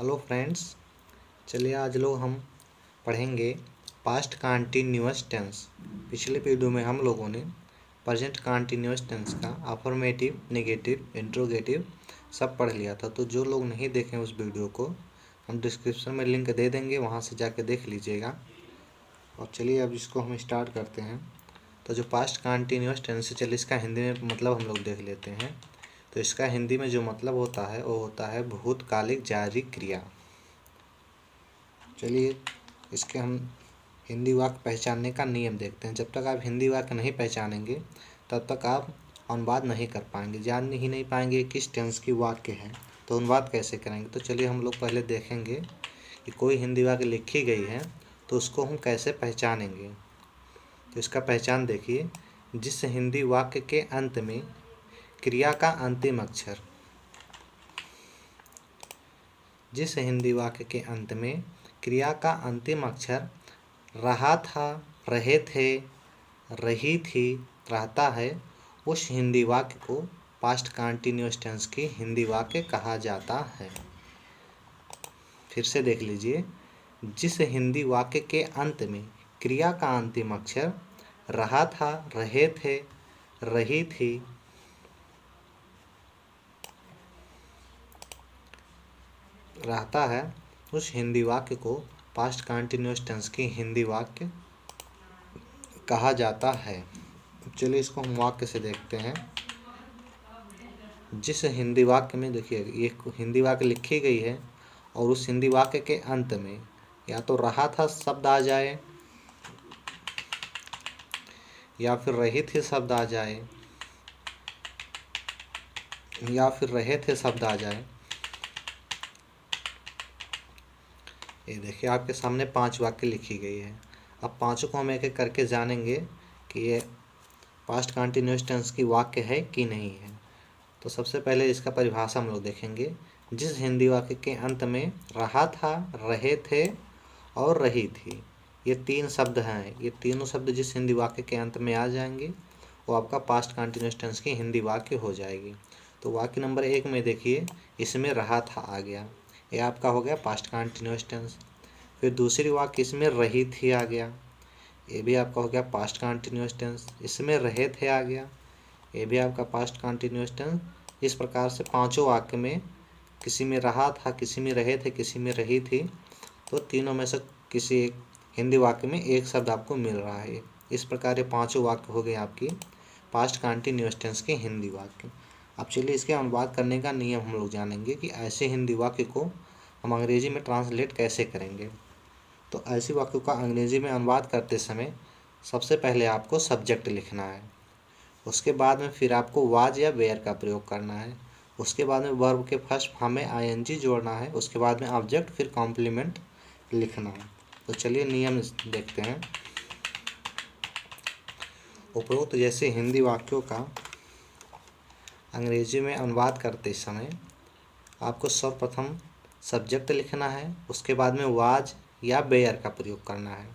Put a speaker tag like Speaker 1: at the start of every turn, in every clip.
Speaker 1: Hello friends, चलिए आज लोग हम पढ़ेंगे पास्ट कंटिन्यूअस टेंस। पिछले वीडियो में हम लोगों ने प्रेजेंट कंटिन्यूअस टेंस का अफर्मेटिव, नेगेटिव, इंट्रोगेटिव सब पढ़ लिया था। तो जो लोग नहीं देखें उस वीडियो को हम डिस्क्रिप्शन में लिंक दे देंगे, वहाँ से जाके देख लीजिएगा। और चलिए अब इसको हम स्टार्ट करते हैं। तो जो पास्ट कंटिन्यूअस टेंस है, चलिए इसका हिंदी में मतलब हम लोग देख लेते हैं। तो इसका हिंदी में जो मतलब होता है वो होता है भूतकालिक जारी क्रिया। चलिए इसके हम हिंदी वाक्य पहचानने का नियम देखते हैं। जब तक आप हिंदी वाक्य नहीं पहचानेंगे तब तक आप अनुवाद नहीं कर पाएंगे, जान ही नहीं पाएंगे किस टेंस की वाक्य है, तो अनुवाद कैसे करेंगे। तो चलिए हम लोग पहले देखेंगे कि कोई हिंदी वाक्य लिखी गई है तो उसको हम कैसे पहचानेंगे। तो इसका पहचान देखिए, जिस हिंदी वाक्य के अंत में क्रिया का अंतिम अक्षर, जिस हिंदी वाक्य के अंत में क्रिया का अंतिम अक्षर रहा था, रहे थे, रही थी, रहता है, उस हिंदी वाक्य को पास्ट कंटिन्यूअस टेंस की हिंदी वाक्य कहा जाता है। फिर से देख लीजिए, जिस हिंदी वाक्य के अंत में क्रिया का अंतिम अक्षर रहा था, रहे थे, रही थी, रहता है, उस हिंदी वाक्य को पास्ट कंटिन्यूअस टेंस की हिंदी वाक्य कहा जाता है। चलिए इसको हम वाक्य से देखते हैं। जिस हिंदी वाक्य में देखिए एक हिंदी वाक्य लिखी गई है और उस हिंदी वाक्य के अंत में या तो रहा था शब्द आ जाए या फिर रही थी शब्द आ जाए या फिर रहे थे शब्द आ जाए। ये देखिए आपके सामने 5 वाक्य लिखी गई है। अब पांचों को हम एक एक करके जानेंगे कि ये पास्ट कंटिन्यूअस टेंस की वाक्य है कि नहीं है। तो सबसे पहले इसका परिभाषा हम लोग देखेंगे। जिस हिंदी वाक्य के अंत में रहा था, रहे थे और रही थी, ये 3 शब्द हैं, ये तीनों शब्द जिस हिंदी वाक्य के अंत में आ जाएंगे वो आपका पास्ट कंटिन्यूअस टेंस की हिंदी वाक्य हो जाएगी। तो वाक्य नंबर 1 में देखिए, इसमें रहा था आ गया, ये आपका हो गया पास्ट कंटिन्यूअस टेंस। फिर दूसरी वाक्य इसमें रही थी आ गया, ये भी आपका हो गया पास्ट कंटिन्यूअस टेंस। इसमें रहे थे आ गया, ये भी आपका पास्ट कंटिन्यूअस टेंस। इस प्रकार से पांचों वाक्य में किसी में रहा था, किसी में रहे थे, किसी में रही थी, तो तीनों में से किसी एक हिंदी वाक्य में एक शब्द आपको मिल रहा है। इस प्रकार ये पांचों वाक्य हो गए आपकी पास्ट कंटिन्यूअस टेंस के हिंदी वाक्य। अब चलिए इसके अनुवाद करने का नियम हम लोग जानेंगे कि ऐसे हिंदी वाक्य को हम अंग्रेजी में ट्रांसलेट कैसे करेंगे। तो ऐसी वाक्यों का अंग्रेजी में अनुवाद करते समय सबसे पहले आपको सब्जेक्ट लिखना है, उसके बाद में फिर आपको वाज या वेयर का प्रयोग करना है, उसके बाद में वर्ब के फर्स्ट फॉर्म में आईएनजी जोड़ना है, उसके बाद में ऑब्जेक्ट, फिर कॉम्प्लीमेंट लिखना है। तो चलिए नियम देखते हैं। उपरोक्त जैसे हिंदी वाक्यों का अंग्रेजी में अनुवाद करते समय आपको सर्वप्रथम सब्जेक्ट लिखना है, उसके बाद में वाज या वेयर का प्रयोग करना है।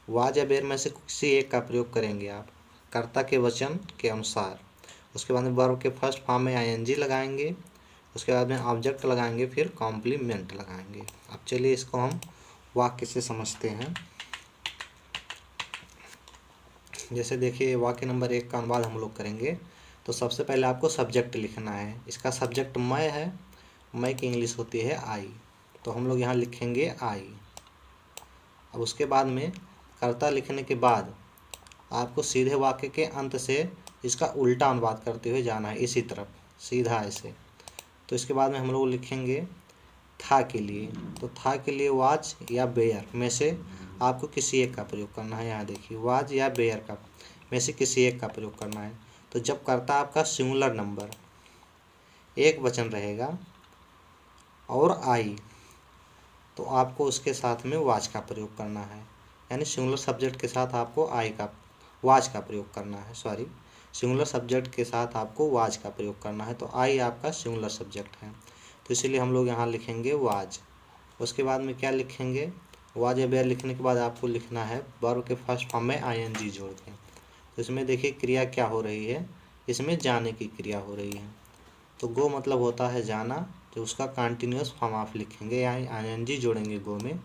Speaker 1: वाज या वेयर में से किसी एक का प्रयोग करेंगे आप कर्ता के वचन के अनुसार। उसके बाद में वर्ब के फर्स्ट फॉर्म में आईएनजी लगाएंगे, उसके बाद में ऑब्जेक्ट लगाएंगे, फिर कॉम्प्लीमेंट लगाएंगे। अब चलिए इसको हम वाक्य से समझते हैं। जैसे देखिए वाक्य नंबर 1 का अनुवाद हम लोग करेंगे। तो सबसे पहले आपको सब्जेक्ट लिखना है। इसका सब्जेक्ट मैं है, मैं की इंग्लिश होती है आई, तो हम लोग यहाँ लिखेंगे आई। अब उसके बाद में कर्ता लिखने के बाद आपको सीधे वाक्य के अंत से इसका उल्टा अनुवाद करते हुए जाना है, इसी तरफ सीधा ऐसे। तो इसके बाद में हम लोग लिखेंगे था के लिए। तो था के लिए वाज या वेयर में से आपको किसी एक का प्रयोग करना है। यहाँ देखिए वाज या वेयर का में से किसी एक का प्रयोग करना है। तो जब कर्ता आपका सिंगुलर नंबर एक वचन रहेगा और आई, तो आपको उसके साथ में वाज का प्रयोग करना है, यानी सिंगुलर सब्जेक्ट के साथ आपको वाज का प्रयोग करना है। सिंगुलर सब्जेक्ट के साथ आपको वाज का प्रयोग करना है। तो आई आपका सिंगुलर सब्जेक्ट है, तो इसीलिए हम लोग यहाँ लिखेंगे वाज। उसके बाद में क्या लिखेंगे, वाज या वेयर लिखने के बाद आपको लिखना है वर्ब के फर्स्ट फॉर्म में आईएनजी जोड़ के। तो इसमें देखिए क्रिया क्या हो रही है, इसमें जाने की क्रिया हो रही है। तो गो मतलब होता है जाना, तो उसका कंटिन्यूस फॉर्म आप लिखेंगे, यहाँ ING जोड़ेंगे गो में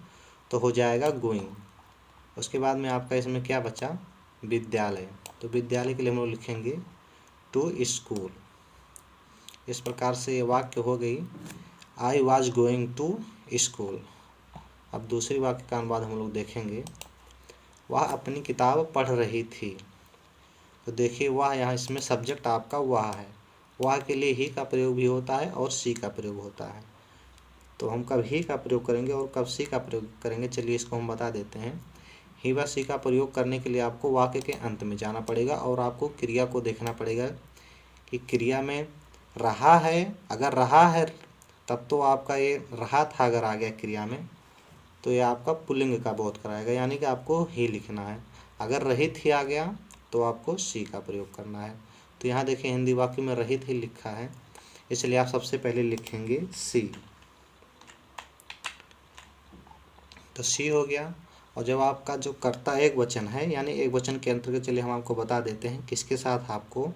Speaker 1: तो हो जाएगा गोइंग। उसके बाद में आपका इसमें क्या बचा, विद्यालय, तो विद्यालय के लिए हम लोग लिखेंगे टू स्कूल। इस प्रकार से ये वाक्य हो गई, I was going to school. अब दूसरी वाक्य का अनुवाद हम लोग देखेंगे, वह अपनी किताब पढ़ रही थी। तो देखिए वह, यहाँ इसमें सब्जेक्ट आपका वह है, वह के लिए ही का प्रयोग भी होता है और सी का प्रयोग होता है। तो हम कब ही का प्रयोग करेंगे और कब सी का प्रयोग करेंगे, चलिए इसको हम बता देते हैं। ही व सी का प्रयोग करने के लिए आपको वाक्य के अंत में जाना पड़ेगा और आपको क्रिया को देखना पड़ेगा कि क्रिया में रहा है, अगर रहा है तब तो आपका ये रहा था अगर आ गया क्रिया में तो ये आपका पुल्लिंग का बोध कराएगा, यानी कि आपको ही लिखना है। अगर रहित ही आ गया तो आपको सी का प्रयोग करना है। तो यहाँ देखिए हिंदी वाक्य में रहित ही लिखा है, इसलिए आप सबसे पहले लिखेंगे सी। तो सी हो गया। और जब आपका जो कर्ता एक वचन है, यानी एक वचन के अंतर्गत चलिए हम आपको बता देते हैं किसके साथ आपको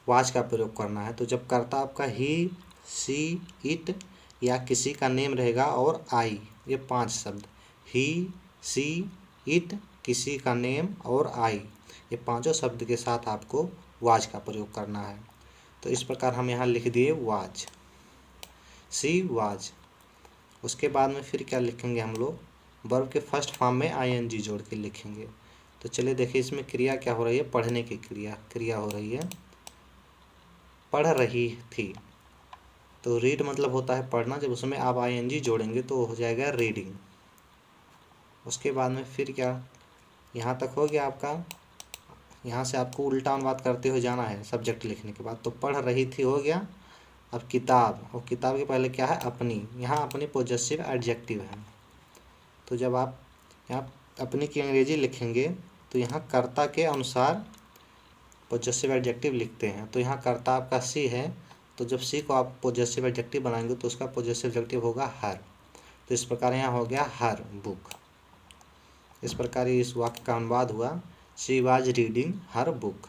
Speaker 1: वाच का प्रयोग करना है। तो जब कर्ता आपका ही, सी, इट या किसी का नेम रहेगा और आई, ये 5 शब्द, ही, सी, इट, किसी का नेम और आई, ये 5 शब्द के साथ आपको वाच का प्रयोग करना है। तो इस प्रकार हम यहाँ लिख दिए वाच, सी वाच। उसके बाद में फिर क्या लिखेंगे हम लोग, वर्ब के फर्स्ट फॉर्म में ING जोड़ के लिखेंगे। तो चलिए देखिए इसमें क्रिया क्या हो रही है, पढ़ने की क्रिया हो रही है, पढ़ रही थी। तो रीड मतलब होता है पढ़ना, जब उसमें आप ING जोड़ेंगे तो हो जाएगा रीडिंग। उसके बाद में फिर क्या, यहाँ तक हो गया आपका। यहाँ से आपको उल्टा अनुवाद करते हुए जाना है सब्जेक्ट लिखने के बाद। तो पढ़ रही थी हो गया। अब किताब, और किताब के पहले क्या है, अपनी, यहाँ अपनी पॉजेसिव एडजेक्टिव है। तो जब आप यहाँ अपनी की अंग्रेजी लिखेंगे तो यहाँ कर्ता के अनुसार पॉजेसिव एडजेक्टिव लिखते हैं। तो यहाँ कर्ता आपका सी है, तो जब सी को आप पॉजेसिव एडजेक्टिव बनाएंगे तो उसका पॉजेसिव एडजेक्टिव होगा हर। तो इस प्रकार यहाँ हो गया हर बुक। इस प्रकार इस वाक्य का अनुवाद हुआ, she was reading her book.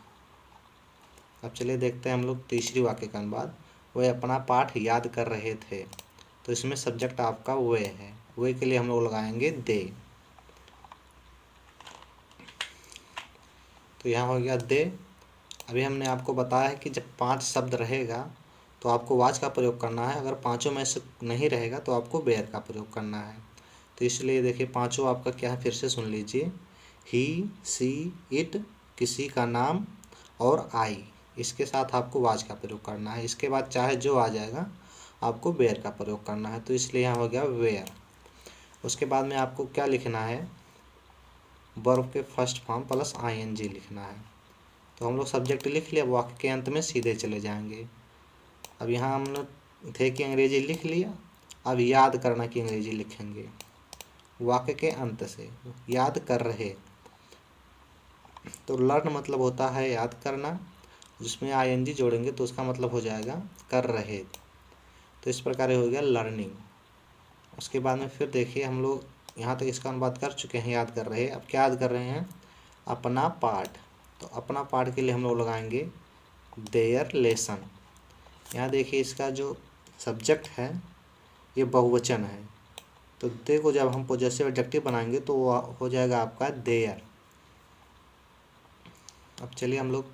Speaker 1: अब चलिए देखते हैं हम लोग तीसरी वाक्य का अनुवाद, वे अपना पाठ याद कर रहे थे। तो इसमें सब्जेक्ट आपका वे है, वे के लिए हम लोग लगाएंगे दे। तो यहाँ हो गया दे। अभी हमने आपको बताया है कि जब 5 शब्द रहेगा तो आपको वाच का प्रयोग करना है, अगर 5 में से नहीं रहेगा तो आपको वेयर का प्रयोग करना है। तो इसलिए देखिए 5 आपका क्या है, फिर से सुन लीजिए, ही, सी, इट, किसी का नाम और आई, इसके साथ आपको वाच का प्रयोग करना है। इसके बाद चाहे जो आ जाएगा आपको वेयर का प्रयोग करना है। तो इसलिए यहाँ हो गया वेयर। उसके बाद में आपको क्या लिखना है, वर्ब के फर्स्ट फॉर्म प्लस ING लिखना है। तो हम लोग सब्जेक्ट लिख लिया, वाक्य के अंत में सीधे चले जाएंगे। अब यहाँ हम लोग थे की अंग्रेजी लिख लिया, अब याद करना की अंग्रेजी लिखेंगे वाक्य के अंत से, याद कर रहे। तो लर्न मतलब होता है याद करना, जिसमें ING जोड़ेंगे तो उसका मतलब हो जाएगा कर रहे। तो इस प्रकार हो गया लर्निंग। उसके बाद में फिर देखिए हम लोग यहाँ तक इसका अनुवाद कर चुके हैं, याद कर रहे। अब क्या याद कर रहे हैं, अपना पाठ। तो अपना पाठ के लिए हम लोग लगाएंगे देयर लेसन। यहाँ देखिए इसका जो सब्जेक्ट है ये बहुवचन है, तो दे को जब हम पॉजेसिव एडजेक्टिव बनाएंगे तो वो हो जाएगा आपका देयर। अब चलिए हम लोग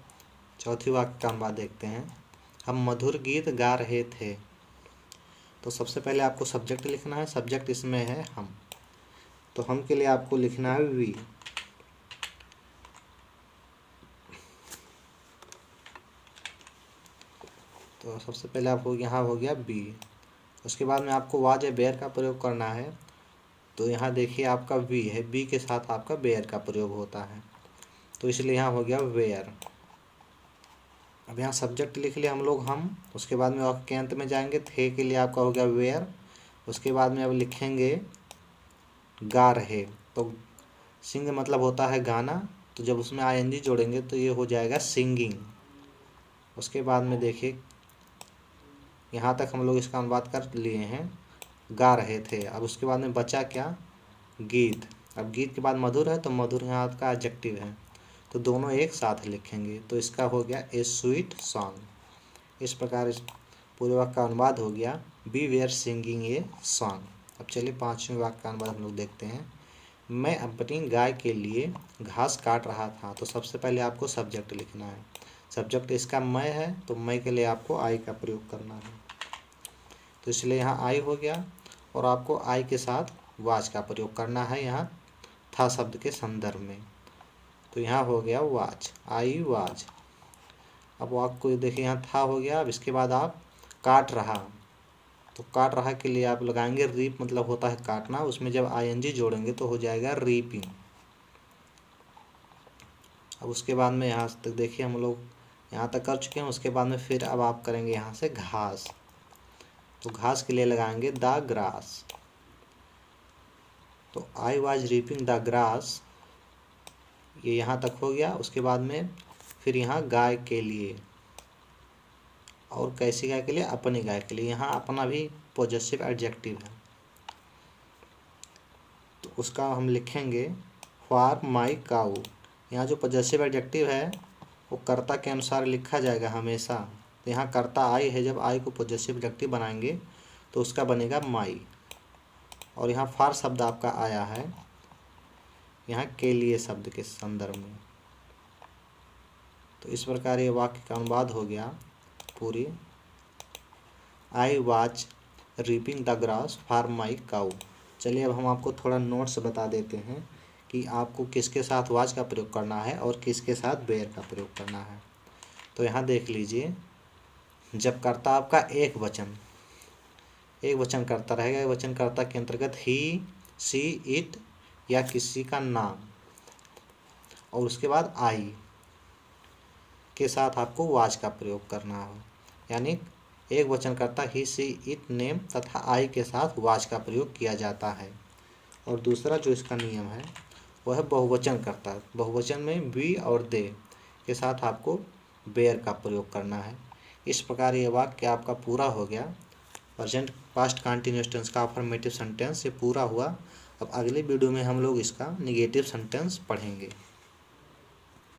Speaker 1: चौथी वाक्य का अनुवाद देखते हैं, हम मधुर गीत गा रहे थे। तो सबसे पहले आपको सब्जेक्ट लिखना है, सब्जेक्ट इसमें है हम, तो हम के लिए आपको लिखना है वी। तो सबसे पहले आपको यहाँ हो गया बी। उसके बाद में आपको वाज या बेयर का प्रयोग करना है। तो यहाँ देखिए आपका वी है, बी के साथ आपका बेयर का प्रयोग होता है, तो इसलिए यहाँ हो गया वेयर। अब यहाँ सब्जेक्ट लिख लिया हम लोग हम। उसके बाद में वाक्य के अंत में जाएंगे, थे के लिए आपका हो गया वेयर। उसके बाद में अब लिखेंगे गा रहे। तो सिंग मतलब होता है गाना, तो जब उसमें ING जोड़ेंगे तो ये हो जाएगा सिंगिंग। उसके बाद में देखिए यहाँ तक हम लोग इसका अनुवाद कर लिए हैं, गा रहे थे। अब उसके बाद में बचा क्या, गीत। अब गीत के बाद मधुर है, तो मधुर यहाँ का एडजेक्टिव है, तो दोनों एक साथ लिखेंगे। तो इसका हो गया ए स्वीट सॉन्ग। इस प्रकार इस पूरे वाक्य का अनुवाद हो गया, we were singing a song. अब चलिए पाँचवें वाक्य का अनुवाद हम लोग देखते हैं। मैं अपनी गाय के लिए घास काट रहा था। तो सबसे पहले आपको सब्जेक्ट लिखना है। सब्जेक्ट इसका मैं है, तो मैं के लिए आपको आई का प्रयोग करना है। तो इसलिए यहाँ आई हो गया, और आपको आई के साथ वाज का प्रयोग करना है यहाँ था शब्द के संदर्भ में। तो यहाँ हो गया वाज, आई वाज। अब आपको देखिए यहाँ था हो गया। अब इसके बाद आप काट रहा, तो काट रहा के लिए आप लगाएंगे रीप, मतलब होता है काटना। उसमें जब आईएनजी जोड़ेंगे तो हो जाएगा रीपिंग। अब उसके बाद में यहाँ तक देखिए हम लोग यहाँ तक कर चुके हैं। उसके बाद में फिर अब आप करेंगे यहाँ से घास, तो घास के लिए लगाएंगे द ग्रास। तो आई वाज रीपिंग द ग्रास, ये यहाँ तक हो गया। उसके बाद में फिर यहाँ गाय के लिए, और कैसी गाय के लिए? अपनी गाय के लिए। यहाँ अपना भी पॉजेसिव एडजेक्टिव है, तो उसका हम लिखेंगे फॉर माई काऊ। यहाँ जो पॉजेसिव एडजेक्टिव है वो कर्ता के अनुसार लिखा जाएगा हमेशा। तो यहाँ कर्ता आई है, जब आई को पॉजेसिव एडजेक्टिव बनाएंगे तो उसका बनेगा माई। और यहाँ फॉर शब्द आपका आया है यहाँ के लिए शब्द के संदर्भ में। तो इस प्रकार ये वाक्य का अनुवाद हो गया पूरी। I was reaping the grass for my cow. चलिए अब हम आपको थोड़ा नोट्स बता देते हैं कि आपको किसके साथ वाज का प्रयोग करना है और किसके साथ बेयर का प्रयोग करना है। तो यहाँ देख लीजिए, जब कर्ता आपका एक वचन कर्ता रहेगा, एक वचन कर्ता के अंतर्गत ही, सी, इट या किसी का नाम, और उसके बाद आई के साथ आपको वाज का प्रयोग करना है। यानी एक वचन कर्ता ही, सी, इट, नेम तथा आई के साथ वाज का प्रयोग किया जाता है। और दूसरा जो इसका नियम है वह है बहुवचन कर्ता। बहुवचन में वी और दे के साथ आपको बेयर का प्रयोग करना है। इस प्रकार ये वाक्य आपका पूरा हो गया। प्रेजेंट पास्ट कंटिन्यूअस टेंस का अफर्मेटिव सेंटेंस ये पूरा हुआ। अब अगले वीडियो में हम लोग इसका नेगेटिव सेंटेंस पढ़ेंगे।